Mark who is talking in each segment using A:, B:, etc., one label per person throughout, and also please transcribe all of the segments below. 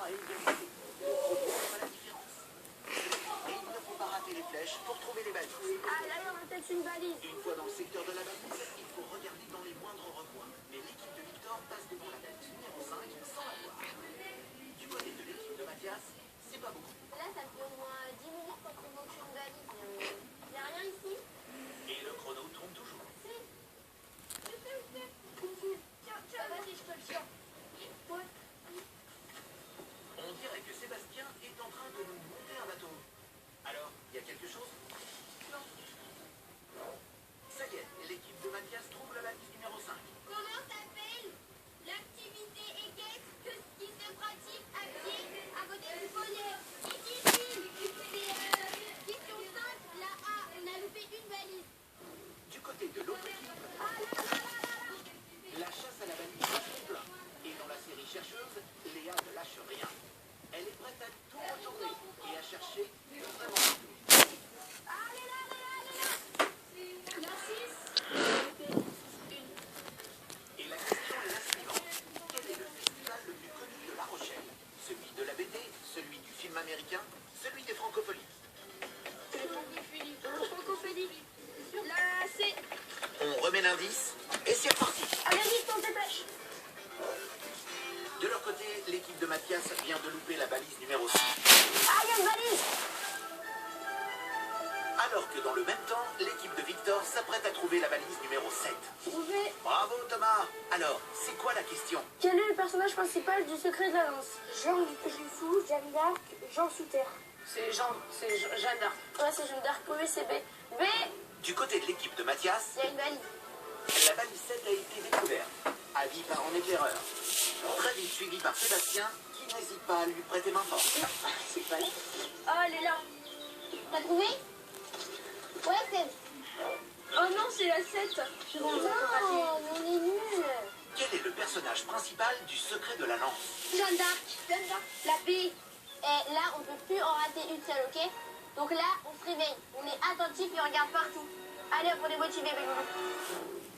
A: à égalité. Le chrono fera la différence. Et il ne faut pas rater les flèches pour trouver les balises.
B: Ah, là, il y aura peut-être une balise.
A: Une fois dans le secteur de la balise, il faut regarder dans les moindres recoins. Mais l'équipe de Victor passe devant la balise numéro 5 sans la voir. Du côté de l'équipe de Mathias, c'est pas beaucoup.
B: Là, ça fait au moins 10 minutes qu'on trouve aucune balise. Il n'y a rien ici.
A: Et le chrono tourne toujours.
B: Tiens, vas-y, je te le tiens. Ouais.
A: On dirait que Sébastien est en train de nous monter un bateau. Alors, il y a quelque chose?
B: Non.
A: Ça y est, l'équipe de Mathias trouve la balise numéro 5.
B: Comment s'appelle l'activité équestre qui se pratique à pied à côté du poney? Ici. C'est question simple, la A. On a loupé une balise.
A: Du côté de l'autre équipe, la chasse à la balise est plein. Et dans la série chercheuse, Léa ne lâche rien. Elle est prête à tout retourner et à chercher vraiment tout.
B: Allez là. La 6.
A: Et la question est la suivante. Quel est le festival le plus connu de La Rochelle? Celui de la BD, celui du film américain, celui des francophonies?
B: Francophonie. La C.
A: On remet l'indice et c'est reparti.
B: Allez, vite, on dépêche.
A: De leur côté, l'équipe de Mathias vient de louper la balise numéro 6.
B: Ah, il y a une balise.
A: Alors que dans le même temps, l'équipe de Victor s'apprête à trouver la balise numéro 7.
B: Trouvé.
A: Bravo Thomas. Alors, c'est quoi la question?
B: Quel est le personnage principal du secret de la lance? Jean Fou, Jeanne d'Arc, Jean Souterre.
C: C'est Jeanne d'Arc.
B: Ouais, c'est Jeanne d'Arc. Oui, c'est B. B.
A: Du côté de l'équipe de Mathias,
B: Il y a une balise.
A: la balise 7 a été découverte. Avis par en éclaireur. Très vite suivi par Sébastien, qui n'hésite pas à lui prêter main forte.
B: C'est pas là. Ah, elle est là. T'as trouvé? Ouais, c'est...
C: Oh non, c'est la 7.
B: Non, on est nuls.
A: Quel est le personnage principal du secret de la lance?
B: Jeanne d'Arc. Jeanne d'Arc. La B. Et là, on ne peut plus en rater une seule, ok? Donc là, on se réveille. On est attentif et on regarde partout. Allez, on est motivé, Bégoulou.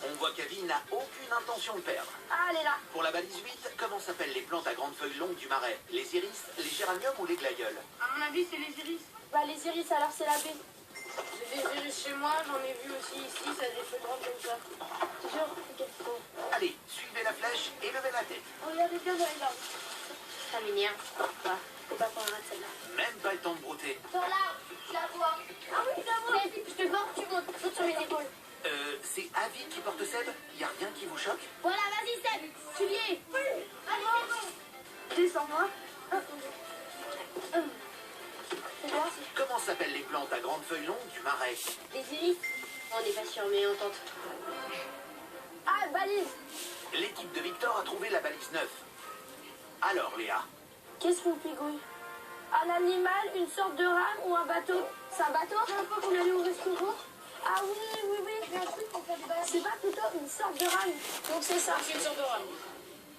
A: On voit qu'Avi n'a aucune intention de perdre.
B: Ah, elle est là.
A: Pour la balise 8, comment s'appellent les plantes à grandes feuilles longues du marais? Les iris, les géraniums ou les glaïeuls?
C: À mon avis, c'est les iris.
B: Bah, les iris, alors c'est la B.
C: J'ai des iris chez moi, j'en ai vu aussi ici, ça a des feux grands comme ça.
B: C'est sûr? Ok. Bon.
A: Allez, suivez la flèche et levez la tête.
B: Regardez bien dans les arbres. Ça m'énerve. Pourquoi? Faut pas qu'on rate celle-là.
A: Même pas le temps de brouter.
B: Sur là, je la vois. Ah oui, je la vois. Je te porte, tu montes. Saute sur mes épaules.
A: C'est Avi qui porte Seb? Y a rien qui vous choque?
B: Voilà, vas-y, Seb. Tu y es. Oui. Allez, descends-moi.
A: Comment s'appellent les plantes à grandes feuilles longues du marais?
B: Les iris. On n'est pas sûr, mais on tente. Ah, balise.
A: L'équipe de Victor a trouvé la balise 9. Alors Léa?
B: Qu'est-ce qu'une pigouille? Un animal, une sorte de rame ou un bateau? C'est un bateau? La fois qu'on allait au restaurant? Ah oui, j'ai un truc pour faire des balades. C'est pas plutôt une sorte de rame? Donc c'est ça.
C: C'est une sorte de rame.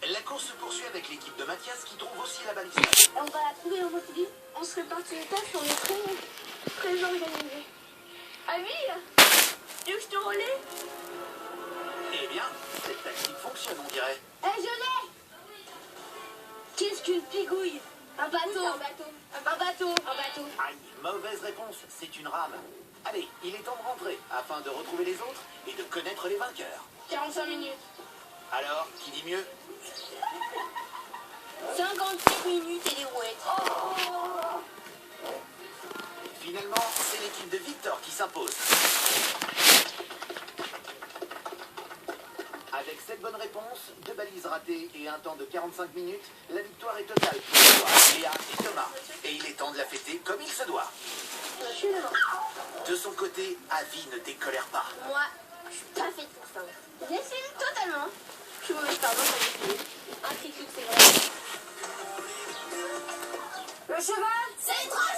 A: La course se poursuit avec l'équipe de Mathias qui trouve aussi la balise 9.
B: Et on va la trouver au motif. On se répartit une tâche, on est très organisés. Ah oui? Tu veux que je te relaie?
A: Eh bien, cette tactique fonctionne, on dirait.
B: Eh, je l'ai! Qu'est-ce qu'une pigouille? Un bateau. Un bateau. Un bateau. Un bateau.
A: Aïe, mauvaise réponse, c'est une rame. Allez, il est temps de rentrer afin de retrouver les autres et de connaître les vainqueurs.
C: 45 minutes.
A: Alors, qui dit mieux?
B: 57 minutes et des rouettes. Oh!
A: Finalement, c'est l'équipe de Victor qui s'impose. Avec 7 bonnes réponses, 2 balises ratées et un temps de 45 minutes, la victoire est totale pour toi, Léa et Thomas. Et il est temps de la fêter comme il se doit.
B: Je suis là.
A: De son côté, Avi ne décolère pas.
B: Moi, je suis pas faite pour ça. J'assume totalement. Je suis mauvaise pardon, ça m'excuse. Un petit truc, c'est vrai. Le cheval, c'est trop